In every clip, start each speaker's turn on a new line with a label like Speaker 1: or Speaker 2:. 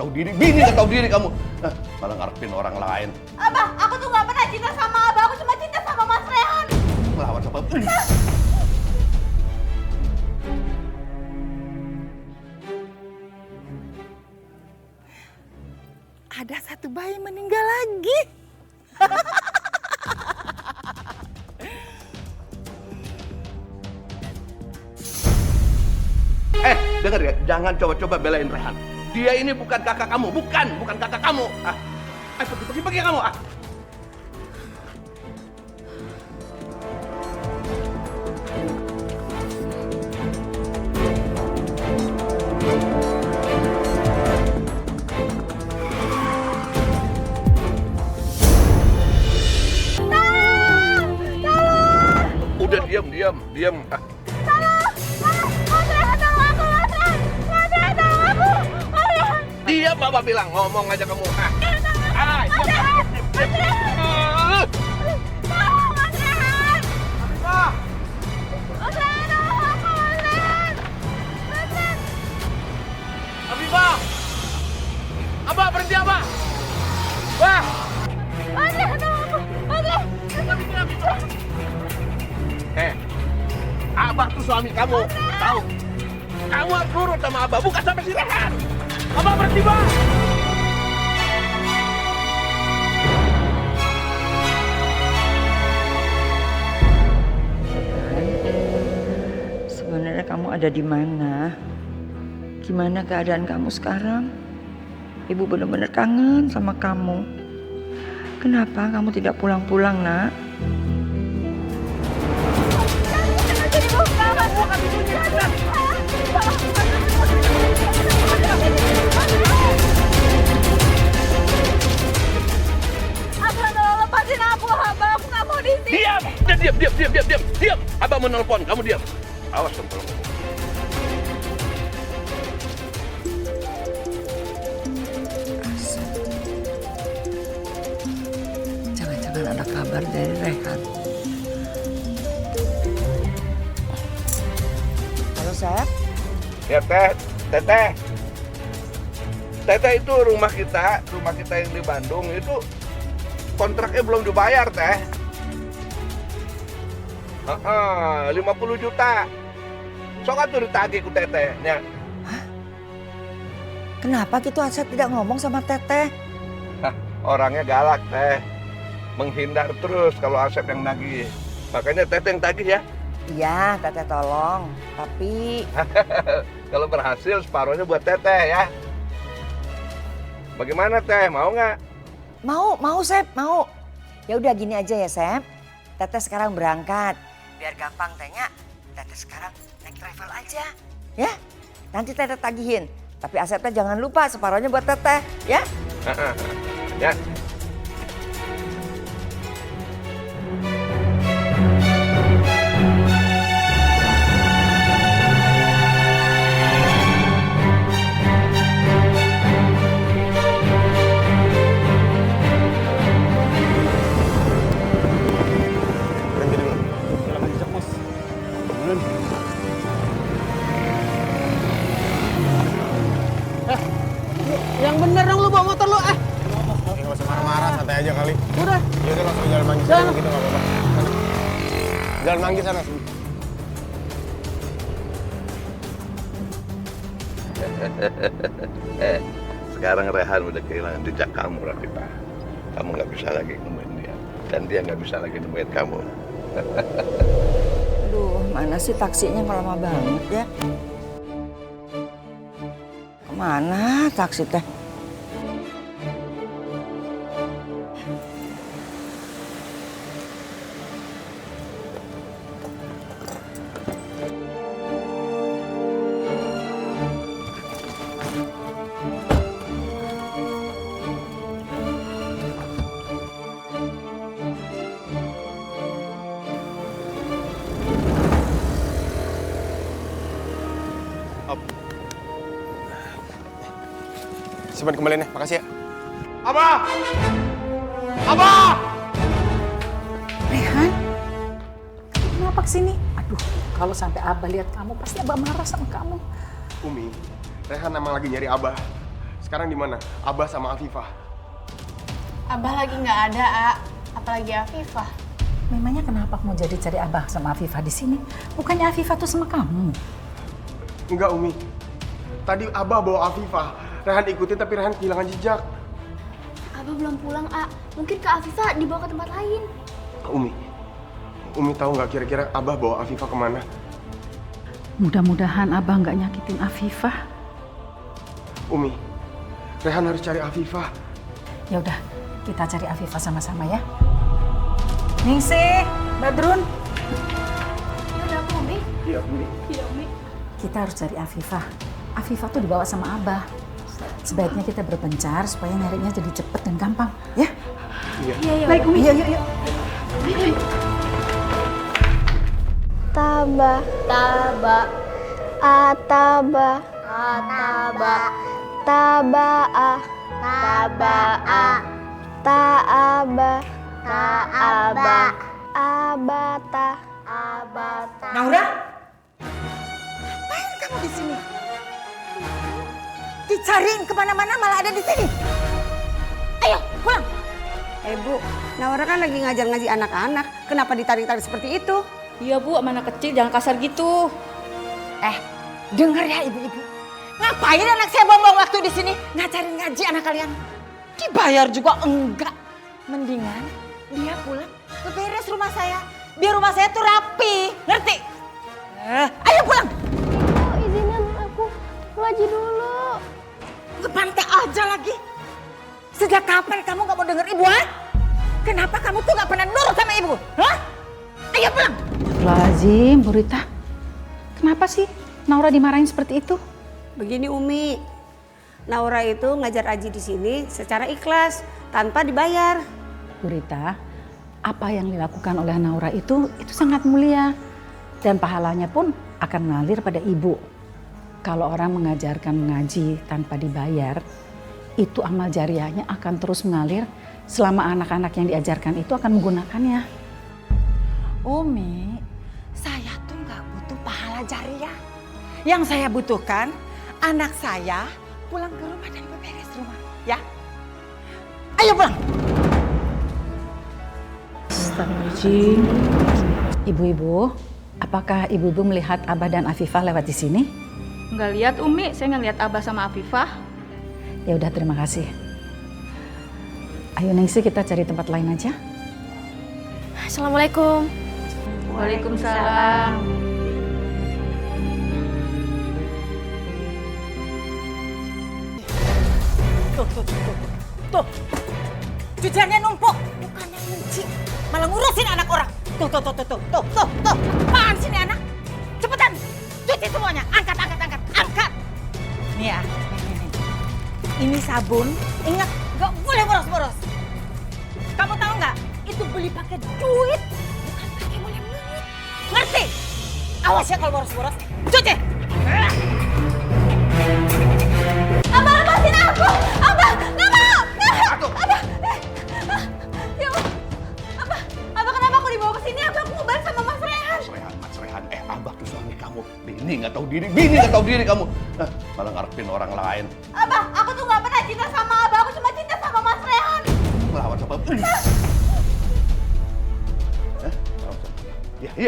Speaker 1: tahu diri, bini nggak tahu diri kamu. Malah ngarepin orang lain.
Speaker 2: Abah, aku tuh nggak pernah cinta sama Abah, aku cuma cinta sama Mas Rehan.
Speaker 1: Melawan siapa?
Speaker 3: Ada satu bayi meninggal lagi.
Speaker 1: Dengar ya, jangan coba-coba belain Rehan. Dia ini bukan kakak kamu, bukan kakak kamu. Pergi kamu. Udah diam. Dia Bapak bilang, ngomong aja kamu.
Speaker 4: Abah! Abah, berhenti Abah! Wah!
Speaker 1: Abah tuh suami kamu, tahu? Kamu harus nurut sama Abah, bukan sampai si Rehan.
Speaker 4: Abah, berhenti Bang!
Speaker 3: Sebenarnya kamu ada di mana? Gimana keadaan kamu sekarang? Ibu benar-benar kangen sama kamu. Kenapa kamu tidak pulang-pulang, Nak?
Speaker 2: Abah, tolong lepasin aku, Abah. Aku nggak mau di sini.
Speaker 1: Diam. Abah mau nelpon, kamu diam. Awas kamu kalau ngomong.
Speaker 3: Jangan-jangan ada kabar dari Rehan. Halo, Sep.
Speaker 1: Ya Teteh. Teteh itu rumah kita yang di Bandung itu kontraknya belum dibayar, Teh. 50 juta. Sok atuh ditagih ku Tetehnya.
Speaker 3: Kenapa gitu Asep tidak ngomong sama Teteh?
Speaker 1: Orangnya galak, Teh. Menghindar terus kalau Asep yang nagih. Makanya Teteh yang tagih ya.
Speaker 3: Iya, Teteh tolong. Tapi
Speaker 1: Kalau berhasil separuhnya buat Teteh ya. Bagaimana Teh? Mau nggak?
Speaker 3: mau Sep, mau. Ya udah gini aja ya, Sep. Teteh sekarang berangkat. Biar gampang tanya, Teteh sekarang naik travel aja. Ya, nanti Teteh tagihin. Tapi Asepnya jangan lupa separuhnya buat Teteh, ya?
Speaker 1: Ya.
Speaker 4: Yang bener dong lu bawa motor lu,
Speaker 5: Nggak usah marah-marah, santai aja kali.
Speaker 4: Udah.
Speaker 5: Ya udah langsung jalan manggis
Speaker 4: Jalan.
Speaker 5: gitu nggak apa-apa. Jalan manggis sana.
Speaker 1: Sekarang Rehan udah kehilangan jejak kamu, Rafita. Kamu nggak bisa lagi nemuin dia. Dan dia nggak bisa lagi nemuin kamu.
Speaker 3: Aduh, mana sih taksinya kok lama banget ya? Kemana taksi teh?
Speaker 5: Simpan kembaliannya, makasih ya.
Speaker 1: Abah! Abah!
Speaker 6: Rehan, kenapa kesini? Aduh, kalau sampai Abah lihat kamu, pasti Abah marah sama kamu.
Speaker 5: Umi, Rehan emang lagi nyari Abah. Sekarang di mana? Abah sama Afifah.
Speaker 2: Abah lagi nggak ada, A. Apalagi Afifah.
Speaker 6: Memangnya kenapa mau jadi cari Abah sama Afifah di sini? Bukannya Afifah tuh sama kamu?
Speaker 5: Enggak, Umi. Tadi Abah bawa Afifah. Rehan ikutin tapi Rehan kehilangan jejak.
Speaker 7: Abah belum pulang, A. Mungkin Kak Afifah dibawa ke tempat lain.
Speaker 5: Umi tahu nggak kira-kira Abah bawa Afifah kemana?
Speaker 6: Mudah-mudahan Abah nggak nyakitin Afifah.
Speaker 5: Umi, Rehan harus cari Afifah.
Speaker 6: Ya udah, kita cari Afifah sama-sama ya. Ningsih, Badrun,
Speaker 7: Ya udah, aku, Umi.
Speaker 5: Iya, Umi.
Speaker 7: Iya, Umi.
Speaker 6: kita harus cari Afifah. Afifah tuh dibawa sama Abah. Sebaiknya kita berpencar supaya nyarinya jadi cepet dan gampang, ya?
Speaker 5: Iya.
Speaker 6: Baik, Umi. Yuk, yuk, yuk.
Speaker 7: Taba, taba, ataba, ataba, tabaa, tabaa, taaba, taaba, abata, abata.
Speaker 3: Naura? Ngapain kamu di sini? Dicariin kemana-mana malah ada di sini. Ayo, pulang.
Speaker 8: Bu, Naura kan lagi ngajar-ngaji anak-anak. Kenapa ditarik-tarik seperti itu?
Speaker 2: Iya, Bu. Sama anak kecil jangan kasar gitu.
Speaker 3: Dengar ya ibu-ibu. Ngapain anak saya buang-buang waktu di sini ngajarin ngaji anak kalian? Dibayar juga enggak. Mendingan dia pulang beberes rumah saya. Biar rumah saya tuh rapi, ngerti? Ayo pulang.
Speaker 7: Ibu, izinin aku ngaji dulu.
Speaker 3: Ngebantai aja lagi. Sejak kapan kamu gak mau denger ibu, ha? Kenapa kamu tuh gak pernah nurut sama ibu? Hah? Ayo pulang.
Speaker 6: Lazim, Bu Rita. Kenapa sih Naura dimarahin seperti itu?
Speaker 8: Begini Umi, Naura itu ngajar Aji di sini secara ikhlas, tanpa dibayar.
Speaker 6: Bu Rita, apa yang dilakukan oleh Naura itu sangat mulia. Dan pahalanya pun akan mengalir pada ibu. Kalau orang mengajarkan mengaji tanpa dibayar, itu amal jariahnya akan terus mengalir selama anak-anak yang diajarkan itu akan menggunakannya.
Speaker 3: Umi, saya tuh gak butuh pahala jariah. Yang saya butuhkan, anak saya pulang ke rumah dan beberes rumah. Ya? Ayo pulang.
Speaker 6: Astagfirullahaladzim. Ibu-ibu, apakah ibu-ibu melihat Abah dan Afifah lewat di sini?
Speaker 2: Nggak lihat, Umi. Saya nggak lihat Abah sama Afifah.
Speaker 6: Ya udah, terima kasih. Ayo Ningsih, kita cari tempat lain aja.
Speaker 7: Assalamualaikum.
Speaker 2: Waalaikumsalam.
Speaker 3: Tuh, cuciannya numpuk. Bukannya nyuci, malah ngurusin anak orang. Tuh. Apaan sih ini anak? Cepetan, cuci semuanya. Angkat. Nih ya, nih. Ini sabun, ingat gak boleh boros-boros. Kamu tahu nggak? Itu beli pakai duit, bukan pakai mulut. Ngerti? Awas ya kalau boros-boros. Cuci.
Speaker 2: Abah, lepasin aku! Abah, nggak mau! Abah! Ya Allah. Abah, kenapa aku dibawa ke sini? Abah, aku mau balik sama Mas Rehan.
Speaker 1: Mas Rehan, Abah tuh suami kamu. Bini nggak tahu diri kamu. Malah ngarepin orang lain.
Speaker 2: Abah, aku tuh nggak pernah cinta sama Abah. Aku cuma cinta sama Mas Rehan.
Speaker 1: Melawan sama Iya.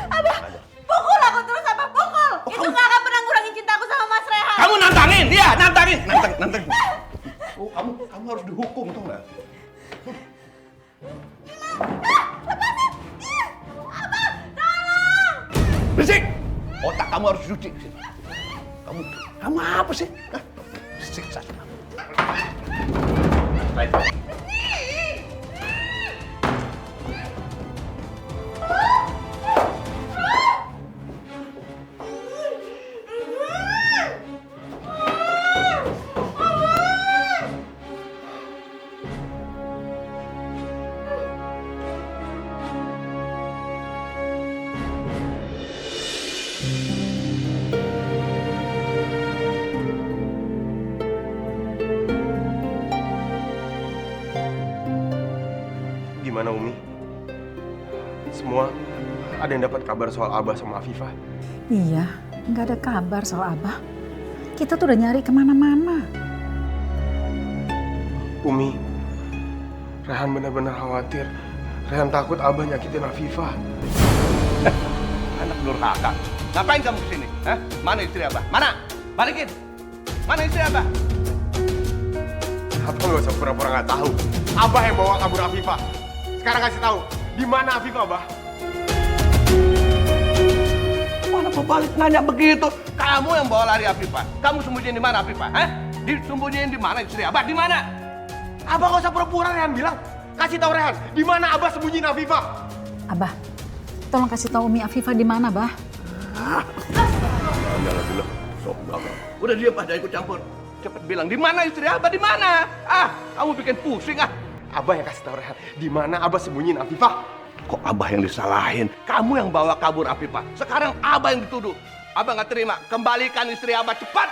Speaker 2: Abah, pukul aku terus, Abah, pukul. Itu nggak akan pernah ngurangin cintaku sama Mas Rehan.
Speaker 1: Kamu nantangin. Oh, kamu harus dihukum tuh nggak?
Speaker 2: Abah, tolong!
Speaker 1: Berisik! Otak kamu harus dicuci. Kamu apa sih? Hah? Siksa kamu. Baik.
Speaker 5: Gimana Umi? Semua ada yang dapat kabar soal Abah sama Afifah?
Speaker 6: Iya, nggak ada kabar soal Abah. Kita tuh udah nyari kemana-mana.
Speaker 5: Umi, Rehan benar-benar khawatir. Rehan takut Abah nyakitin Afifah.
Speaker 1: Anak durhaka. Ngapain kamu kesini? Hah? Mana istri Abah? Mana? Balikin. Mana istri Abah?
Speaker 5: Abah nggak usah pura-pura nggak tahu. Abah yang bawa kabur Afifah. Sekarang kasih tahu, di mana Afifah, Abah?
Speaker 1: Mana mau balik nanya begitu? Kamu yang bawa lari Afifah. Kamu sembunyiin di mana Afifah? Hah? Disembunyiin di mana istri Abah? Di mana?
Speaker 5: Abah nggak usah pura-pura, Rehan bilang. Kasih tahu Rehan, di mana Abah sembunyiin Afifah?
Speaker 6: Abah, tolong kasih tahu Umi Afifah di mana, Bah.
Speaker 1: Alhamdulillah, sok banget. Udah diam, jangan ikut campur. Cepet bilang, di mana istri Abah? Di mana? Kamu bikin pusing
Speaker 5: Abah yang kasih tahu Rehan, di mana Abah sembunyiin Afifah?
Speaker 1: Kok Abah yang disalahin? Kamu yang bawa kabur Afifah. Sekarang Abah yang dituduh. Abah nggak terima. Kembalikan istri Abah cepat.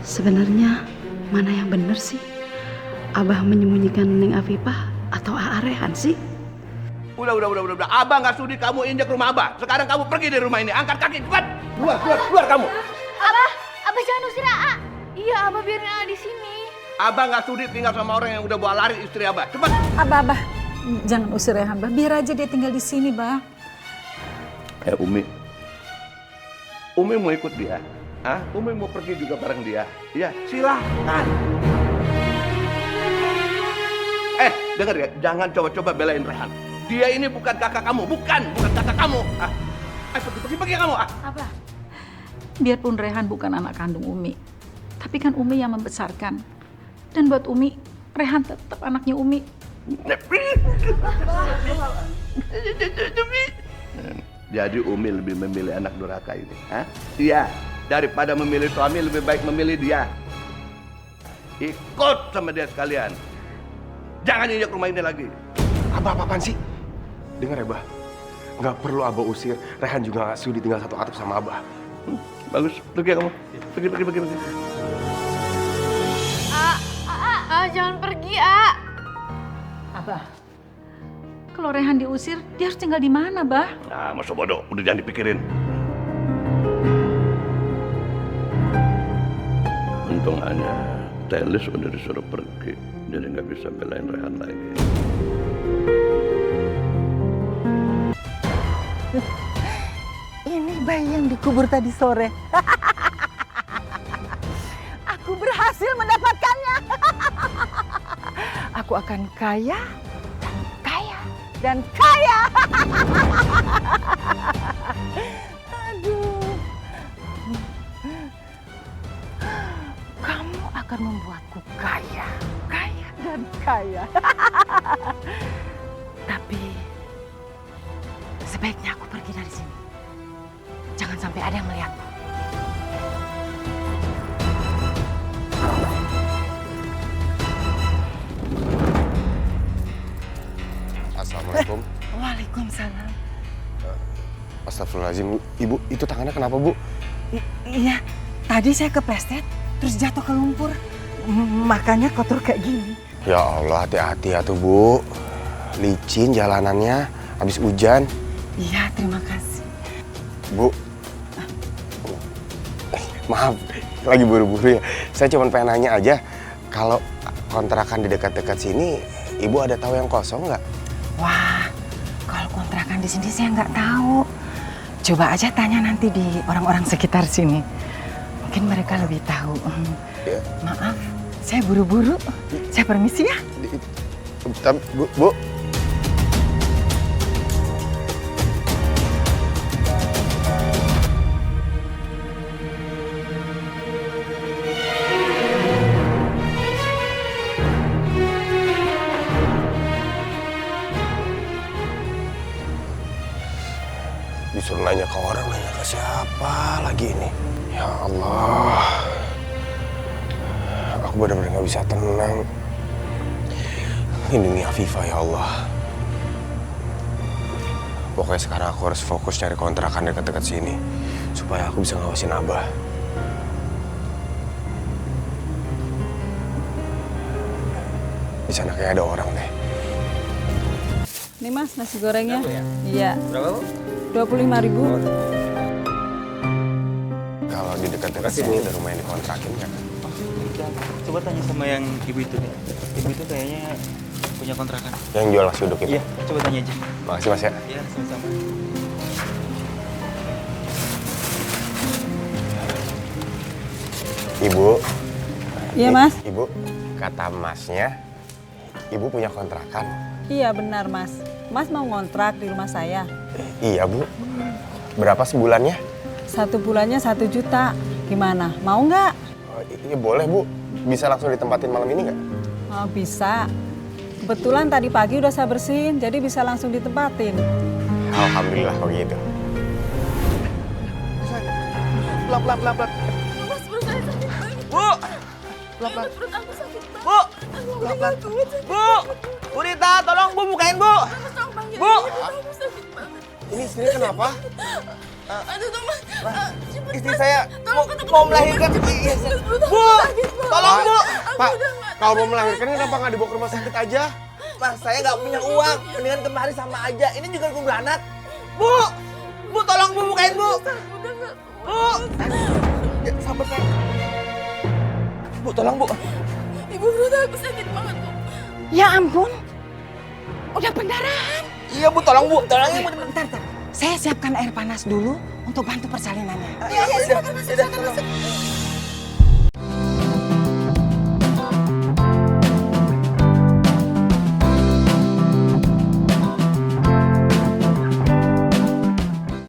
Speaker 6: Sebenarnya mana yang benar sih? Abah menyembunyikan Neng Afifah atau Aa Rehan sih?
Speaker 1: Udah. Abah nggak sudi kamu injak rumah Abah. Sekarang kamu pergi dari rumah ini. Angkat kaki cepat. Keluar kamu.
Speaker 7: Abah jangan usir Aa. Iya, Abah biarin Aa di sini.
Speaker 1: Abah nggak sudi tinggal sama orang yang udah bawa lari istri Abah. Cepat.
Speaker 6: Abah, jangan usir Rehan, Bah. Biar aja dia tinggal di sini, Bah.
Speaker 1: Umi mau ikut dia. Umi mau pergi juga bareng dia. Ya, silahkan. Dengar ya, jangan coba-coba belain Rehan. Dia ini bukan kakak kamu, bukan kakak kamu. Pergi kamu.
Speaker 6: Abah, biarpun Rehan bukan anak kandung Umi, tapi kan Umi yang membesarkan. Dan buat Umi, Rehan tetap anaknya Umi.
Speaker 1: Jadi Umi lebih memilih anak durhaka ini. Iya, daripada memilih suami lebih baik memilih dia. Ikut sama dia sekalian. Jangan injak rumah ini lagi.
Speaker 5: Abah apaan sih? Dengar ya, Bah. Nggak perlu Abah usir. Rehan juga nggak sudi tinggal satu atap sama Abah.
Speaker 1: Bagus, pergi kamu. Pergi.
Speaker 7: Jangan pergi,
Speaker 6: Abah, kalau Rehan diusir, dia harus tinggal di mana, Bah?
Speaker 1: Masa bodoh, udah jangan dipikirin. Untung hanya Telis udah disuruh pergi, jadi nggak bisa belain Rehan lagi.
Speaker 3: Ini bayi yang dikubur tadi sore. Aku berhasil mendapatkannya. Aku akan kaya dan kaya. Aduh. Kamu akan membuatku kaya dan kaya. Tapi sebaiknya aku pergi dari sini. Jangan sampai ada yang melihatku.
Speaker 5: Assalamualaikum.
Speaker 3: Waalaikumsalam.
Speaker 5: Astagfirullahaladzim, Ibu, itu tangannya kenapa, Bu?
Speaker 3: Iya, tadi saya kepleset, terus jatuh ke lumpur. Makanya kotor kayak gini.
Speaker 5: Ya Allah, hati-hati ya tuh, Bu. Licin jalanannya, habis hujan.
Speaker 3: Iya, terima kasih.
Speaker 5: Bu, maaf, lagi buru-buru ya. Saya cuma pengen nanya aja, kalau kontrakan di dekat-dekat sini, Ibu ada tahu yang kosong nggak?
Speaker 3: Wah, kalau kontrakan di sini saya nggak tahu. Coba aja tanya nanti di orang-orang sekitar sini. Mungkin mereka lebih tahu.
Speaker 5: Ya.
Speaker 3: Maaf, saya buru-buru. Saya permisi ya.
Speaker 5: Bu. Disuruh nanya ke orang, nanya ke siapa lagi ini? Ya Allah, aku benar-benar nggak bisa tenang. Lindungi Afifah ya Allah. Pokoknya sekarang aku harus fokus cari kontrakan dekat-dekat sini supaya aku bisa ngawasin Abah. Di sana kayak ada orang deh.
Speaker 9: Nih Mas, nasi gorengnya. Iya.
Speaker 5: Berapa?
Speaker 9: 25.000.
Speaker 5: Kalau di dekat-dekat sini ada rumah yang dikontrakin nggak?
Speaker 10: Coba tanya sama yang ibu itu nih. Ibu itu kayaknya punya kontrakan.
Speaker 5: Yang jual nasi uduk itu?
Speaker 10: Iya, coba tanya aja.
Speaker 5: Makasih Mas ya.
Speaker 10: Iya, sama-sama.
Speaker 5: Ibu.
Speaker 9: Iya, Mas.
Speaker 5: Ibu, kata Masnya, Ibu punya kontrakan.
Speaker 9: Iya benar, Mas. Mas mau ngontrak di rumah saya.
Speaker 5: Iya, Bu. Berapa sebulannya?
Speaker 9: 1 bulannya 1 juta. Gimana? Mau nggak?
Speaker 5: Iya boleh, Bu. Bisa langsung ditempatin malam ini nggak?
Speaker 9: Oh, bisa. Kebetulan tadi pagi udah saya bersihin, jadi bisa langsung ditempatin.
Speaker 5: Alhamdulillah kalau gitu.
Speaker 1: Pelan.
Speaker 2: Mas, perut saya sakit banget.
Speaker 10: Bu!
Speaker 2: Pelan. Perut aku sakit banget.
Speaker 10: Bu!
Speaker 2: Pelan.
Speaker 10: Bu! Bu Rita, tolong Bu bukain Bu!
Speaker 2: Mas, tolong panggil.
Speaker 10: Bu!
Speaker 2: Aku sakit banget.
Speaker 5: Ini istrinya kenapa?
Speaker 2: Aduh, Mas. Cepet,
Speaker 10: Istri
Speaker 2: Mas.
Speaker 10: saya
Speaker 2: Tolong ketemu
Speaker 10: mau
Speaker 2: Mas,
Speaker 10: melahirkan.
Speaker 2: cepet,
Speaker 10: Iya,
Speaker 2: Mas, perut aku
Speaker 10: Bu!
Speaker 2: sakit banget.
Speaker 10: Tolong Bu!
Speaker 5: Pak, kalau mau melahirkan kenapa nggak dibawa ke rumah sakit aja?
Speaker 10: Mas, saya nggak punya uang. Mendingan kemari sama aja. Ini juga gue beranak. Bu! Bu, tolong Bu bukain Bu! Bu! Ya, sabar saya. Bu, tolong Bu.
Speaker 2: Ibu, perut aku sakit banget, Bu.
Speaker 3: Ya ampun, udah pendarahan.
Speaker 10: Iya Bu, tolong Bu. Tolongin Bu.
Speaker 3: Bentar. Saya siapkan air panas dulu untuk bantu persalinannya.
Speaker 2: Iya, silakan masuk.